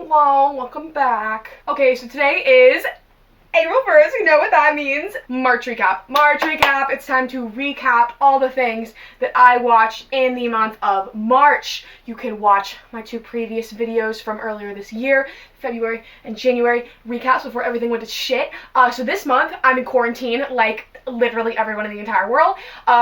Hello, welcome back. Okay, so today is April 1st, you know what that means. March recap. It's time to recap all the things that I watched in the month of March. You can watch my two previous videos from earlier this year, February and January recaps before everything went to shit. So this month, I'm in quarantine like literally everyone in the entire world.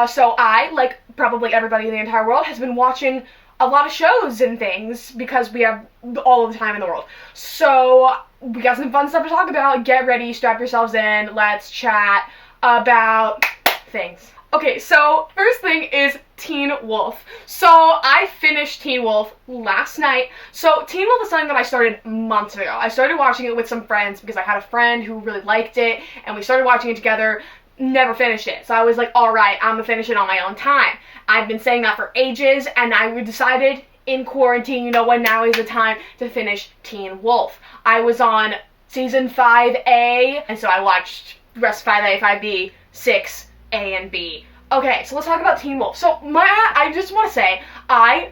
So I, like probably everybody in the entire world, has been watching a lot of shows and things because we have all of the time in the world. So we got some fun stuff to talk about. Get ready, strap yourselves in, let's chat about things. Okay, so first thing is Teen Wolf. So I finished Teen Wolf last night. So Teen Wolf is something that I started months ago. I started watching it with some friends because I had a friend who really liked it and we started watching it together. Never finished it. So I was like, alright, I'm gonna finish it on my own time. I've been saying that for ages, and I decided in quarantine, you know what, now is the time to finish Teen Wolf. I was on season 5A, and so I watched the rest 5A, 5B, 6, A, and B. Okay, so let's talk about Teen Wolf. So I just want to say, I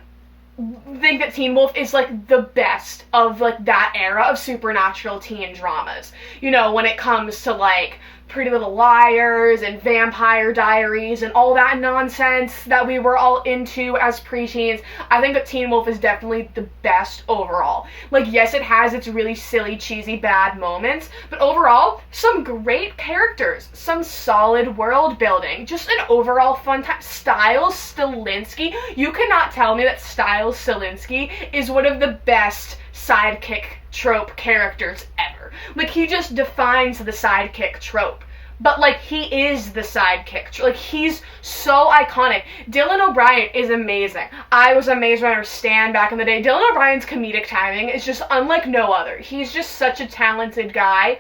think that Teen Wolf is like the best of like that era of supernatural teen dramas. You know, when it comes to like Pretty Little Liars and Vampire Diaries and all that nonsense that we were all into as preteens, I think that Teen Wolf is definitely the best overall. Like, yes, it has its really silly, cheesy, bad moments, but overall, some great characters, some solid world building, just an overall fun time. Stiles Stilinski, you cannot tell me that Stiles Stilinski is one of the best sidekick trope characters ever. Like, he just defines the sidekick trope. But, like, he is the sidekick. Like, he's so iconic. Dylan O'Brien is amazing. I was amazed when I was Stan back in the day. Dylan O'Brien's comedic timing is just unlike no other. He's just such a talented guy.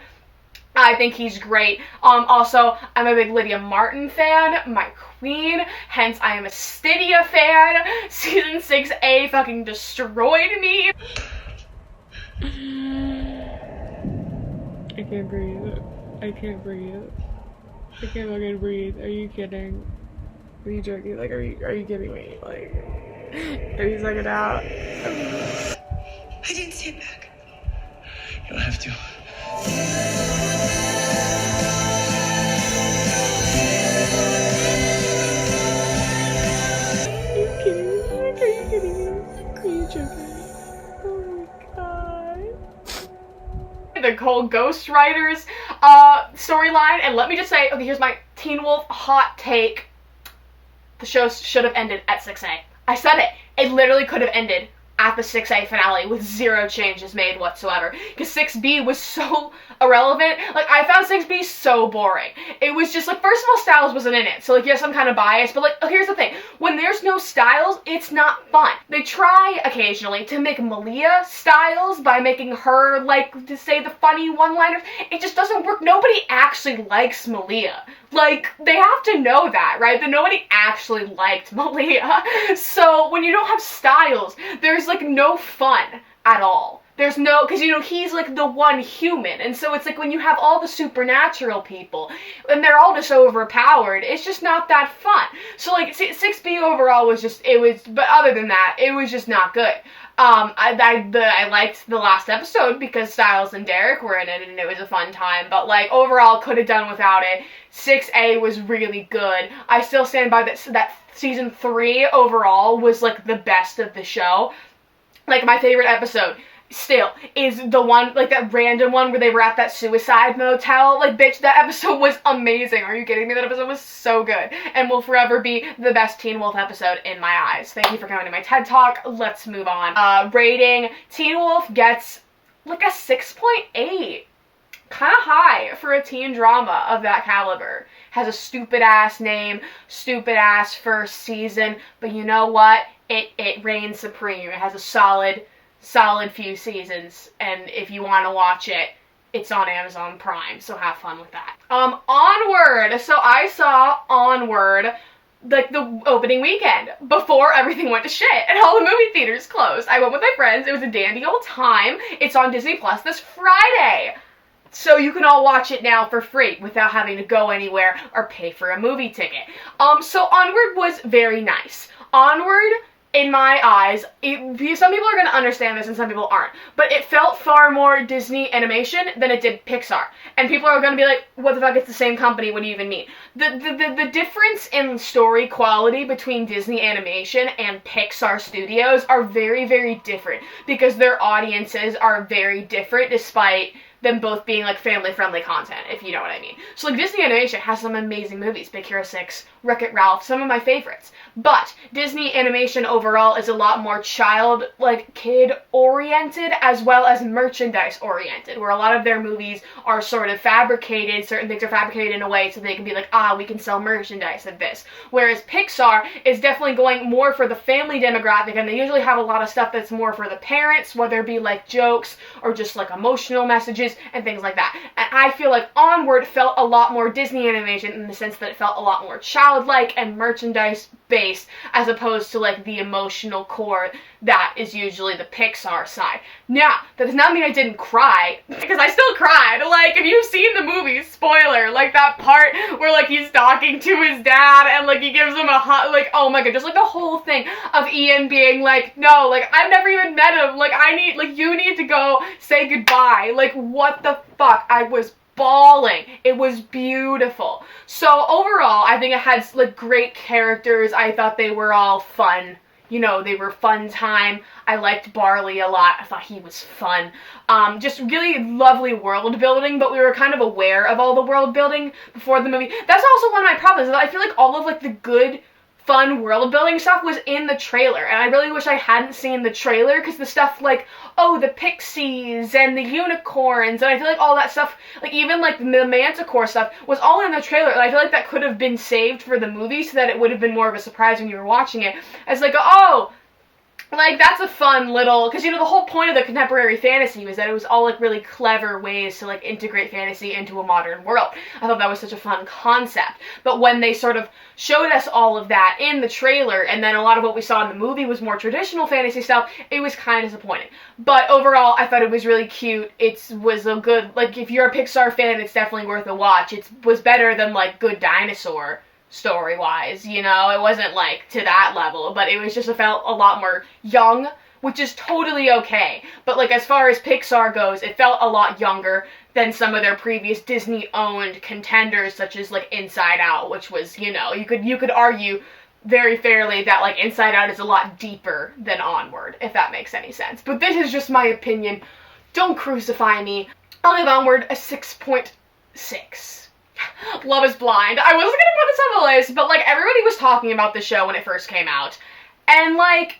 I think he's great. Also, I'm a big Lydia Martin fan, my queen, hence I am a Stydia fan. Season 6A fucking destroyed me. I can't breathe. I can't breathe. I can't fucking breathe. Are you kidding? Are you joking? Like, are you kidding me? Like, are you sucking out? I didn't say it back. You don't have to. Are you kidding me? Like, are you kidding me? Are you joking? Oh my god. The whole Ghost Riders storyline, and let me just say, okay, here's my Teen Wolf hot take. The show should have ended at 6A. I said it. It literally could have ended at the 6A finale with zero changes made whatsoever. Because 6B was so irrelevant. Like, I found 6B so boring. It was just, like, first of all, Stiles wasn't in it. So, like, yes, I'm kind of biased. But, like, here's the thing. When there's no Stiles, it's not fun. They try, occasionally, to make Malia Stiles by making her, like, to say the funny one-liners. It just doesn't work. Nobody actually likes Malia. Like, they have to know that, right? That nobody actually liked Malia. So, when you don't have Stiles, there's, like, no fun at all. There's no, because, you know, he's, like, the one human, and so it's, like, when you have all the supernatural people, and they're all just overpowered, it's just not that fun. So, like, 6B overall was just, but other than that, it was just not good. I liked the last episode because Stiles and Derek were in it, and it was a fun time, but, like, overall, could have done without it. 6A was really good. I still stand by that season 3 overall was, like, the best of the show. Like, my favorite episode still is the one, like, that random one where they were at that suicide motel. Like, bitch, that episode was amazing. Are you kidding me? That episode was so good and will forever be the best Teen Wolf episode in my eyes. Thank you for coming to my TED Talk. Let's move on. Rating, Teen Wolf gets, like, a 6.8. Kind of high for a teen drama of that caliber. Has a stupid-ass name, stupid-ass first season, but you know what? It reigns supreme. It has a solid few seasons, and if you want to watch it, it's on Amazon Prime, so have fun with that. Onward! So I saw Onward, like, the opening weekend, before everything went to shit, and all the movie theaters closed. I went with my friends, it was a dandy old time. It's on Disney Plus this Friday! So you can all watch it now for free without having to go anywhere or pay for a movie ticket. So Onward was very nice. Onward in my eyes, some people are going to understand this and some people aren't, but it felt far more Disney animation than it did Pixar. And people are going to be like, what the fuck, it's the same company, what do you even mean? The difference in story quality between Disney animation and Pixar studios are very, very different, because their audiences are very different despite them both being like family-friendly content, if you know what I mean. So like Disney animation has some amazing movies, Big Hero 6, Wreck-It Ralph, some of my favorites. But Disney animation overall is a lot more child, like kid-oriented, as well as merchandise-oriented, where a lot of their movies are sort of fabricated, certain things are fabricated in a way so they can be like, we can sell merchandise of this. Whereas Pixar is definitely going more for the family demographic, and they usually have a lot of stuff that's more for the parents, whether it be like jokes or just like emotional messages and things like that. And I feel like Onward felt a lot more Disney animation in the sense that it felt a lot more childlike and merchandise based, as opposed to like the emotional core that is usually the Pixar side. Now, that does not mean I didn't cry, because I still cried. Like, if you've seen the movie, spoiler, like that part where like he's talking to his dad and like he gives him a hug, like, oh my god, just like the whole thing of Ian being like, no, like I've never even met him, like you need to go say goodbye, like what the fuck, I was bawling. It was beautiful. So overall, I think it had like great characters. I thought they were all fun. You know, they were fun time. I liked Barley a lot. I thought he was fun. Just really lovely world building, but we were kind of aware of all the world building before the movie. That's also one of my problems, is that I feel like all of like the good, fun world building stuff was in the trailer, and I really wish I hadn't seen the trailer, because the stuff like, oh, the pixies and the unicorns, and I feel like all that stuff, like even like the Manticore stuff, was all in the trailer, and I feel like that could have been saved for the movie so that it would have been more of a surprise when you were watching it. It's like, oh, like, that's a fun little, because, you know, the whole point of the contemporary fantasy was that it was all, like, really clever ways to, like, integrate fantasy into a modern world. I thought that was such a fun concept. But when they sort of showed us all of that in the trailer, and then a lot of what we saw in the movie was more traditional fantasy stuff, it was kind of disappointing. But overall, I thought it was really cute. It was a good, like, if you're a Pixar fan, it's definitely worth a watch. It was better than, like, Good Dinosaur, story-wise, you know? It wasn't, like, to that level, but it was just, it felt a lot more young, which is totally okay. But, like, as far as Pixar goes, it felt a lot younger than some of their previous Disney-owned contenders, such as, like, Inside Out, which was, you know, you could argue very fairly that, like, Inside Out is a lot deeper than Onward, if that makes any sense. But this is just my opinion. Don't crucify me. I'll give Onward a 6.6. Love is Blind. I wasn't gonna put this on the list, but, like, everybody was talking about the show when it first came out. And, like,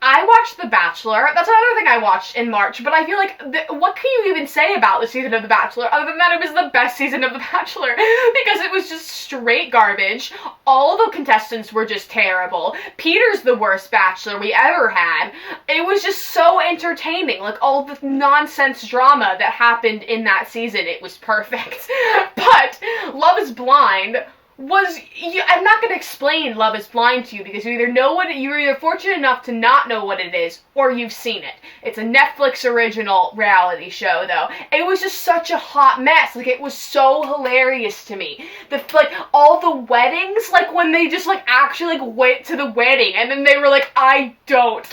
I watched The Bachelor. That's another thing I watched in March, but I feel like, what can you even say about the season of The Bachelor, other than that it was the best season of The Bachelor? Because it was just straight garbage. All the contestants were just terrible. Peter's the worst Bachelor we ever had. It was just so entertaining. Like, all the nonsense drama that happened in that season, it was perfect. But Love is Blind was, I'm not going to explain Love is Blind to you, because you're either fortunate enough to not know what it is, or you've seen it. It's a Netflix original reality show, though. It was just such a hot mess. Like, it was so hilarious to me. Like, all the weddings, like, when they just, like, actually, like, went to the wedding, and then they were like, I don't.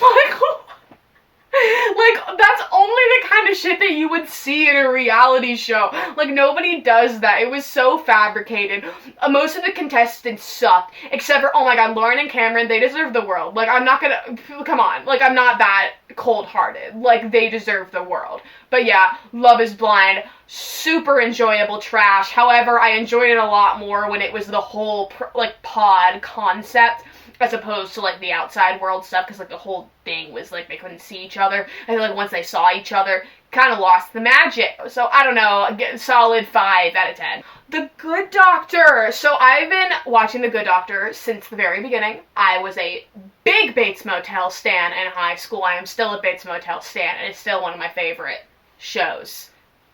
Like, that's only the kind of shit that you would see in a reality show. Like, nobody does that. It was so fabricated. Most of the contestants sucked, except for, oh my god, Lauren and Cameron, they deserve the world. Like, I'm not gonna, come on. Like, I'm not that cold-hearted. Like, they deserve the world. But yeah, Love is Blind, super enjoyable trash. However, I enjoyed it a lot more when it was the whole, like, pod concept, as opposed to, like, the outside world stuff, because, like, the whole thing was, like, they couldn't see each other. I feel like once they saw each other, kind of lost the magic. So, I don't know, solid 5 out of 10. The Good Doctor. So, I've been watching The Good Doctor since the very beginning. I was a big Bates Motel stan in high school. I am still a Bates Motel stan, and it's still one of my favorite shows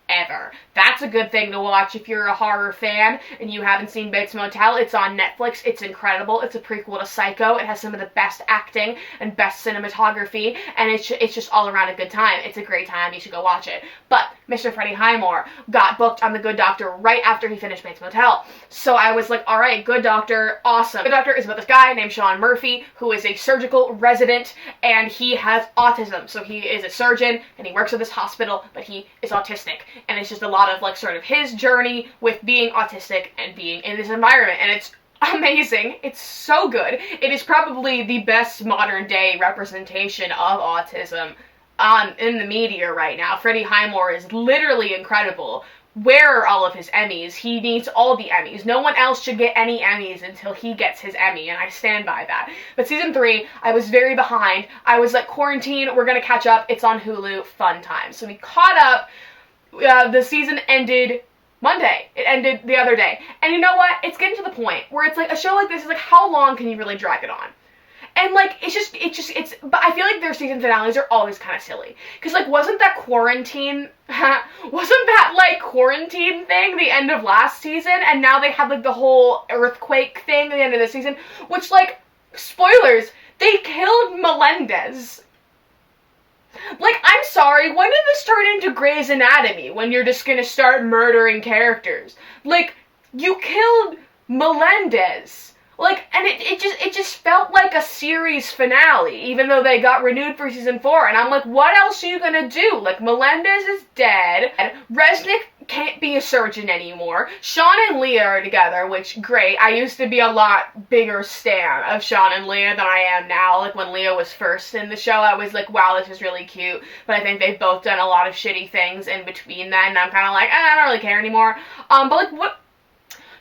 ever. That's a good thing to watch if you're a horror fan and you haven't seen Bates Motel. It's on Netflix. It's incredible. It's a prequel to Psycho. It has some of the best acting and best cinematography, and it's just all around a good time. It's a great time. You should go watch it. But Mr. Freddie Highmore got booked on The Good Doctor right after he finished Bates Motel. So I was like, all right, Good Doctor, awesome. Good Doctor is about this guy named Sean Murphy, who is a surgical resident, and he has autism. So he is a surgeon, and he works at this hospital, but he is autistic. And it's just a lot of, like, sort of his journey with being autistic and being in this environment. And it's amazing. It's so good. It is probably the best modern day representation of autism in the media right now. Freddie Highmore is literally incredible. Where are all of his Emmys? He needs all the Emmys. No one else should get any Emmys until he gets his Emmy, and I stand by that. But season 3, I was very behind. I was like, quarantine, we're gonna catch up. It's on Hulu, fun time. So we caught up. The season ended Monday. It ended the other day. And you know what? It's getting to the point where it's like, a show like this is like, how long can you really drag it on? And, like, but I feel like their season finales are always kind of silly. Because, like, wasn't that quarantine thing the end of last season? And now they have, like, the whole earthquake thing at the end of the season. Which, like, spoilers, they killed Melendez. Like, I'm sorry, when did this turn into Grey's Anatomy? When you're just gonna start murdering characters? Like, you killed Melendez. Like, and it just felt like a series finale, even though they got renewed for season 4, and I'm like, what else are you gonna do? Like, Melendez is dead, and Resnick can't be a surgeon anymore. Sean and Leah are together, which, great. I used to be a lot bigger stan of Sean and Leah than I am now. Like, when Leah was first in the show, I was like, wow, this is really cute, but I think they've both done a lot of shitty things in between then, and I'm kind of like, I don't really care anymore. But, like, what...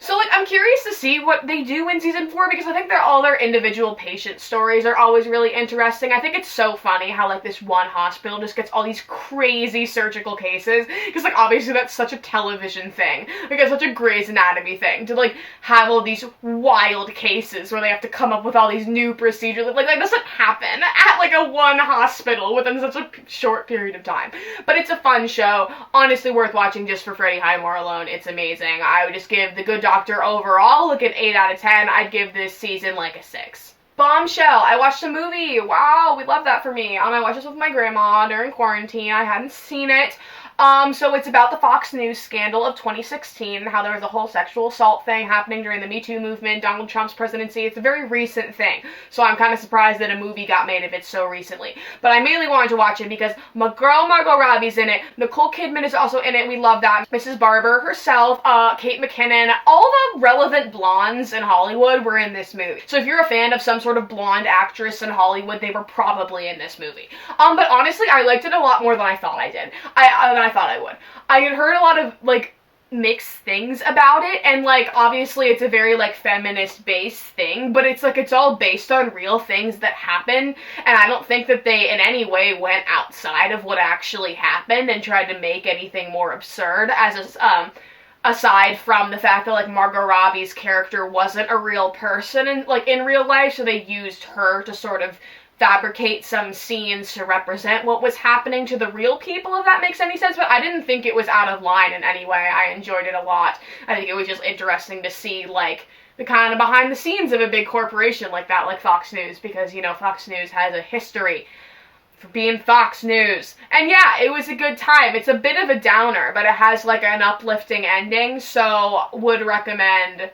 So, like, I'm curious to see what they do in season 4, because I think that all their individual patient stories are always really interesting. I think it's so funny how, like, this one hospital just gets all these crazy surgical cases, because, like, obviously that's such a television thing. Like, it's such a Grey's Anatomy thing, to, like, have all these wild cases where they have to come up with all these new procedures. Like, that doesn't happen at, like, a one hospital within such a short period of time. But it's a fun show. Honestly worth watching just for Freddie Highmore alone. It's amazing. I would just give The Good Doctor overall, like, an 8 out of 10. I'd give this season, like, a 6. Bombshell. I watched a movie. Wow, we love that for me. I watched this with my grandma during quarantine. I hadn't seen it. So it's about the Fox News scandal of 2016, how there was a whole sexual assault thing happening during the Me Too movement, Donald Trump's presidency. It's a very recent thing, so I'm kind of surprised that a movie got made of it so recently. But I mainly wanted to watch it because my girl Margot Robbie's in it, Nicole Kidman is also in it, we love that, Mrs. Barber herself, Kate McKinnon, all the relevant blondes in Hollywood were in this movie. So if you're a fan of some sort of blonde actress in Hollywood, they were probably in this movie. But honestly, I liked it a lot more than I thought I did. I thought I would. I had heard a lot of, like, mixed things about it, and, like, obviously it's a very, like, feminist-based thing, but it's, like, it's all based on real things that happen, and I don't think that they in any way went outside of what actually happened and tried to make anything more absurd, as a, aside from the fact that, like, Margot Robbie's character wasn't a real person in real life, so they used her to sort of fabricate some scenes to represent what was happening to the real people, if that makes any sense. But I didn't think it was out of line in any way. I enjoyed it a lot. I think it was just interesting to see, like, the kind of behind the scenes of a big corporation like that, like Fox News, because, you know, Fox News has a history for being Fox News. And yeah, it was a good time. It's a bit of a downer, but it has, like, an uplifting ending, so would recommend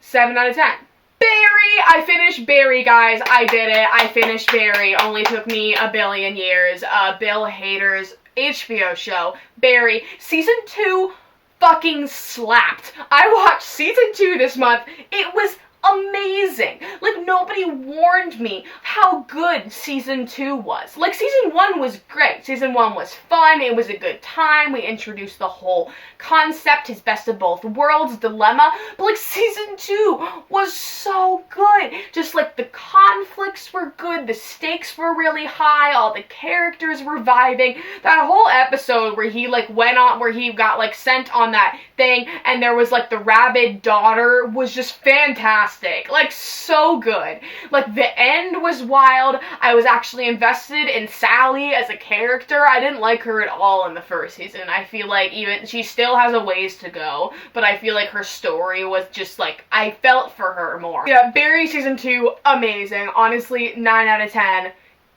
7 out of 10. Barry! I finished Barry, guys. I did it. I finished Barry. Only took me a billion years. Bill Hader's HBO show, Barry. Season 2 fucking slapped. I watched season 2 this month. It was amazing. Like, nobody warned me how good season 2 was. Like, season 1 was great. Season 1 was fun. It was a good time. We introduced the whole concept, his best of both worlds dilemma. But, like, season 2 was so good. Just, like, the conflicts were good. The stakes were really high. All the characters were vibing. That whole episode where he, like, where he got, like, sent on that thing, and there was, like, the rabid daughter was just fantastic. Like, so good. Like, the end was wild. I was actually invested in Sally as a character. I didn't like her at all in the first season. I feel like she still has a ways to go, but I feel like her story was just, like, I felt for her more. Yeah, Barry season 2, amazing. Honestly, 9 out of 10.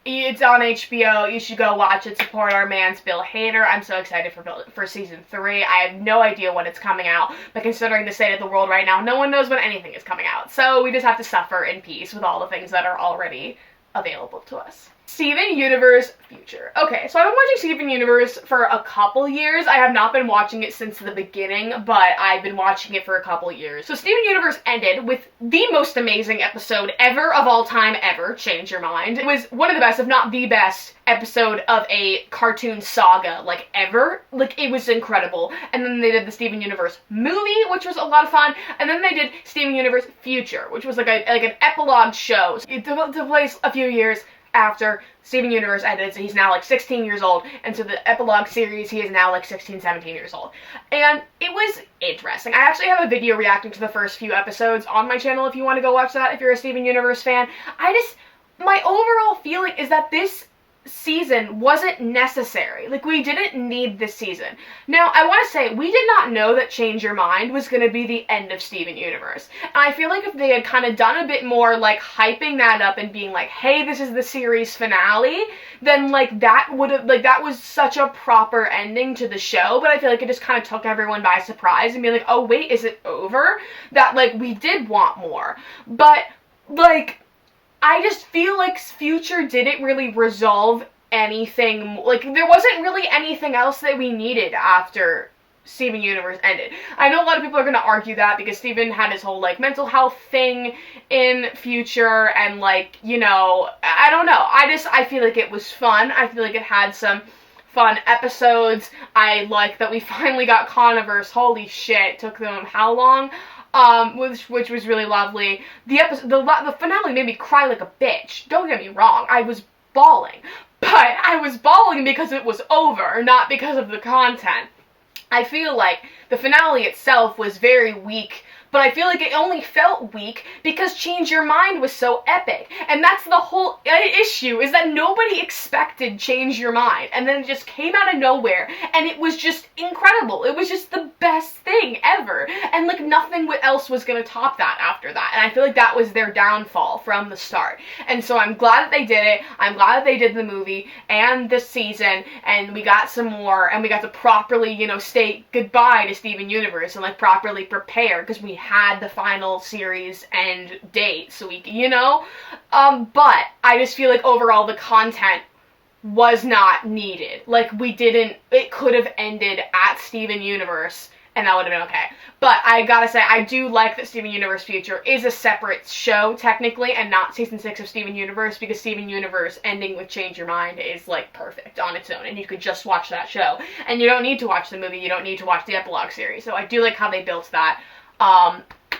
It's on HBO. You should go watch it. Support our man's Bill Hader. I'm so excited for season 3. I have no idea when it's coming out, but considering the state of the world right now, no one knows when anything is coming out. So we just have to suffer in peace with all the things that are already available to us. Steven Universe Future. Okay, so I've been watching Steven Universe for a couple years. I have not been watching it since the beginning, but I've been watching it for a couple years. So Steven Universe ended with the most amazing episode ever of all time ever, Change Your Mind. It was one of the best, if not the best, episode of a cartoon saga, like, ever. Like, it was incredible. And then they did the Steven Universe movie, which was a lot of fun, and then they did Steven Universe Future, which was like an epilogue show. It took place a few years after Steven Universe ended, so he's now like 16 years old, and so the epilogue series, he is now like 16, 17 years old. And it was interesting. I actually have a video reacting to the first few episodes on my channel if you want to go watch that, if you're a Steven Universe fan. My overall feeling is that this season wasn't necessary. Like, we didn't need this season. Now, I want to say, we did not know that Change Your Mind was going to be the end of Steven Universe. And I feel like if they had kind of done a bit more, like, hyping that up and being like, hey, this is the series finale, then, like, that would have, like, that was such a proper ending to the show, but I feel like it just kind of took everyone by surprise and be like, oh, wait, is it over? That, like, we did want more. But, like, I just feel like Future didn't really resolve anything. Like, there wasn't really anything else that we needed after Steven Universe ended. I know a lot of people are going to argue that because Steven had his whole, like, mental health thing in Future, and, like, you know, I don't know. I feel like it was fun. I feel like it had some fun episodes. I like that we finally got Converse. Holy shit, it took them how long? Which was really lovely. The finale made me cry like a bitch. Don't get me wrong, I was bawling. But I was bawling because it was over, not because of the content. I feel like the finale itself was very weak, but I feel like it only felt weak because Change Your Mind was so epic. And that's the whole issue, is that nobody expected Change Your Mind. And then it just came out of nowhere, and it was just incredible. It was just the best thing ever. And, like, nothing else was going to top that after that. And I feel like that was their downfall from the start. And so I'm glad that they did it. I'm glad that they did the movie and this season, and we got some more, and we got to properly, you know, say goodbye to Steven Universe and, like, properly prepare, because we had the final series end date, so we, you know, but I just feel like overall the content was not needed. Like, it could have ended at Steven Universe, and that would have been okay. But I gotta say, I do like that Steven Universe Future is a separate show, technically, and not season 6 of Steven Universe, because Steven Universe ending with Change Your Mind is, like, perfect on its own, and you could just watch that show. And you don't need to watch the movie, you don't need to watch the epilogue series, so I do like how they built that.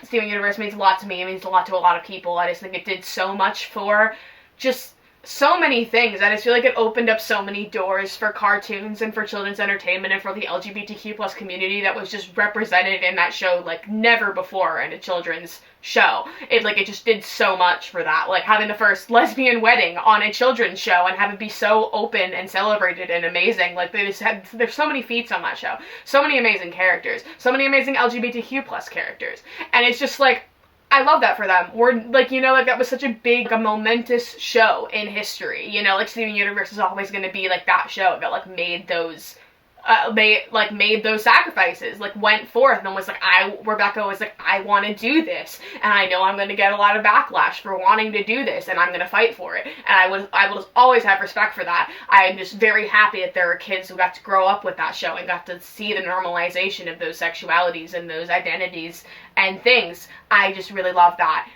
Steven Universe means a lot to me, it means a lot to a lot of people. I just think it did so much for just so many things. I just feel like it opened up so many doors for cartoons and for children's entertainment and for the LGBTQ plus community that was just represented in that show like never before in a children's show. It just did so much for that. Like having the first lesbian wedding on a children's show and have it be so open and celebrated and amazing. Like there's so many feats on that show. So many amazing characters. So many amazing LGBTQ plus characters. And it's just like, I love that for them. That was such a big, momentous show in history. You know, like Steven Universe is always going to be like that show that like made those sacrifices, like went forth and was like, Rebecca was like, I want to do this, and I know I'm going to get a lot of backlash for wanting to do this, and I'm going to fight for it, and I will always have respect for that. I am just very happy that there are kids who got to grow up with that show and got to see the normalization of those sexualities and those identities and things. I just really love that.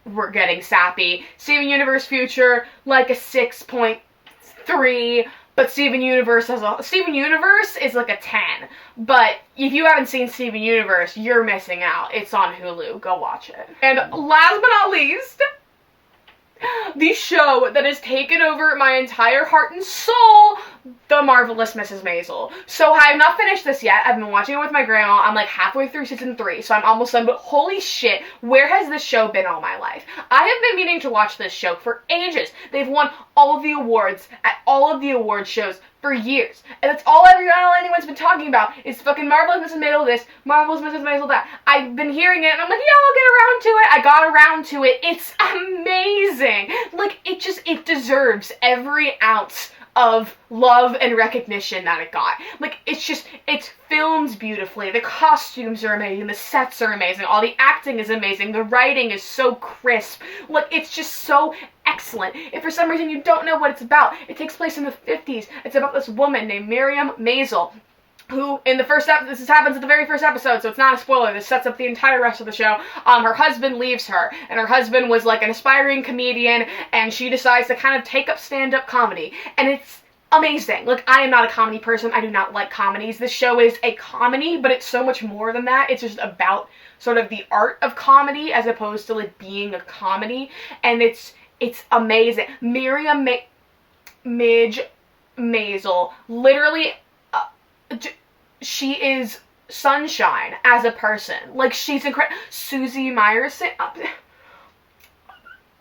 We're getting sappy. Steven Universe Future, like a 6.3. But Steven Universe is like a 10. But if you haven't seen Steven Universe, you're missing out. It's on Hulu. Go watch it. And last but not least, the show that has taken over my entire heart and soul, The Marvelous Mrs. Maisel. So I have not finished this yet. I've been watching it with my grandma. I'm like halfway through season 3, so I'm almost done. But holy shit, where has this show been all my life? I have been meaning to watch this show for ages. They've won all of the awards at all of the award shows for years. And that's all anyone's been talking about is fucking Marvelous Mrs. Maisel this, Marvelous Mrs. Maisel that. I've been hearing it and I'm like, yeah, I'll get around to it. I got around to it. It's amazing. Like, it deserves every ounce of love and recognition that it got. Like, it's filmed beautifully. The costumes are amazing. The sets are amazing. All the acting is amazing. The writing is so crisp. Like, it's just so excellent. If for some reason you don't know what it's about, it takes place in the 50s. It's about this woman named Miriam Maisel, who, in the first episode, this happens at the very first episode, so it's not a spoiler, this sets up the entire rest of the show. Her husband leaves her, and her husband was like an aspiring comedian, and she decides to kind of take up stand-up comedy, and it's amazing. Like, I am not a comedy person, I do not like comedies. This show is a comedy, but it's so much more than that. It's just about sort of the art of comedy, as opposed to, like, being a comedy, and it's amazing. Miriam Maisel, literally, she is sunshine as a person. Like, she's incredible. Susie Meyerson,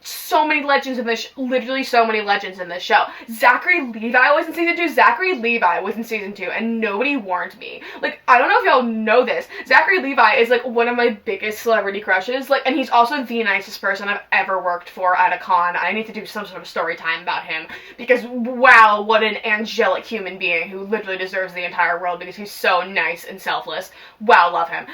so many legends in this, literally so many legends in this show. Zachary Levi was in season 2. Zachary Levi was in season 2, and nobody warned me. Like, I don't know if y'all know this. Zachary Levi is, like, one of my biggest celebrity crushes. Like, and he's also the nicest person I've ever worked for at a con. I need to do some sort of story time about him, because, wow, what an angelic human being who literally deserves the entire world because he's so nice and selfless. Wow, love him.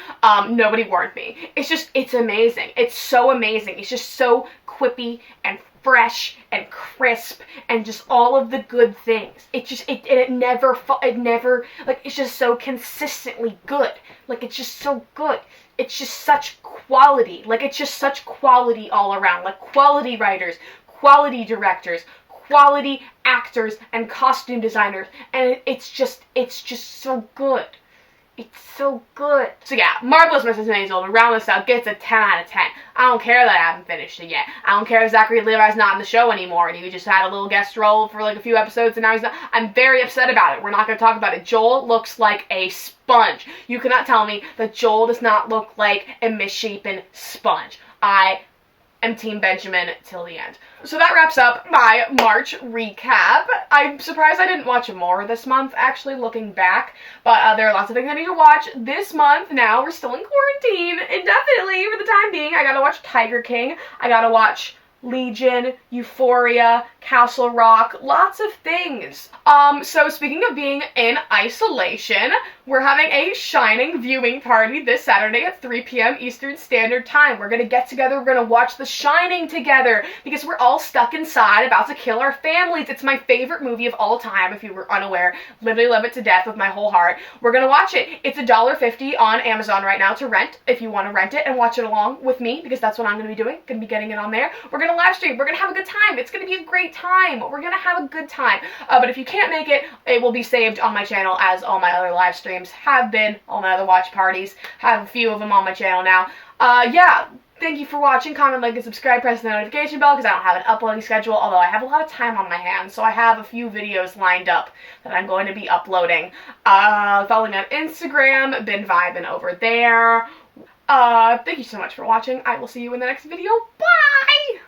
Nobody warned me. It's amazing. It's so amazing. It's just so quippy and fresh and crisp and just all of the good things. It never, like, it's just so consistently good. Like, it's just so good. It's just such quality. Like, it's just such quality all around. Like, quality writers, quality directors, quality actors and costume designers. And it's just so good. It's so good. So yeah, Marvelous Mrs. Maisel, to round this out, gets a 10 out of 10. I don't care that I haven't finished it yet. I don't care if Zachary Levi's not in the show anymore and he just had a little guest role for like a few episodes and now he's not. I'm very upset about it. We're not going to talk about it. Joel looks like a sponge. You cannot tell me that Joel does not look like a misshapen sponge. I am Team Benjamin till the end. So that wraps up my March recap. I'm surprised I didn't watch more this month, actually, looking back. But there are lots of things I need to watch this month now. We're still in quarantine, indefinitely for the time being. I gotta watch Tiger King. I gotta watch Legion, Euphoria, Castle Rock, lots of things. So speaking of being in isolation, we're having a Shining viewing party this Saturday at 3 p.m. Eastern Standard Time. We're gonna get together, we're gonna watch The Shining together, because we're all stuck inside about to kill our families. It's my favorite movie of all time, if you were unaware. Literally love it to death with my whole heart. We're gonna watch it. It's $1.50 on Amazon right now to rent, if you want to rent it and watch it along with me, because that's what I'm gonna be doing. Gonna be getting it on there. We're gonna live stream. We're gonna have a good time. It's gonna be a great time. We're gonna have a good time. But if you can't make it, it will be saved on my channel, as all my other live streams have been. All my other watch parties. Have a few of them on my channel now. Yeah. Thank you for watching. Comment, like, and subscribe. Press the notification bell, because I don't have an uploading schedule, although I have a lot of time on my hands, so I have a few videos lined up that I'm going to be uploading. Follow me on Instagram. Been vibing over there. Thank you so much for watching. I will see you in the next video. Bye!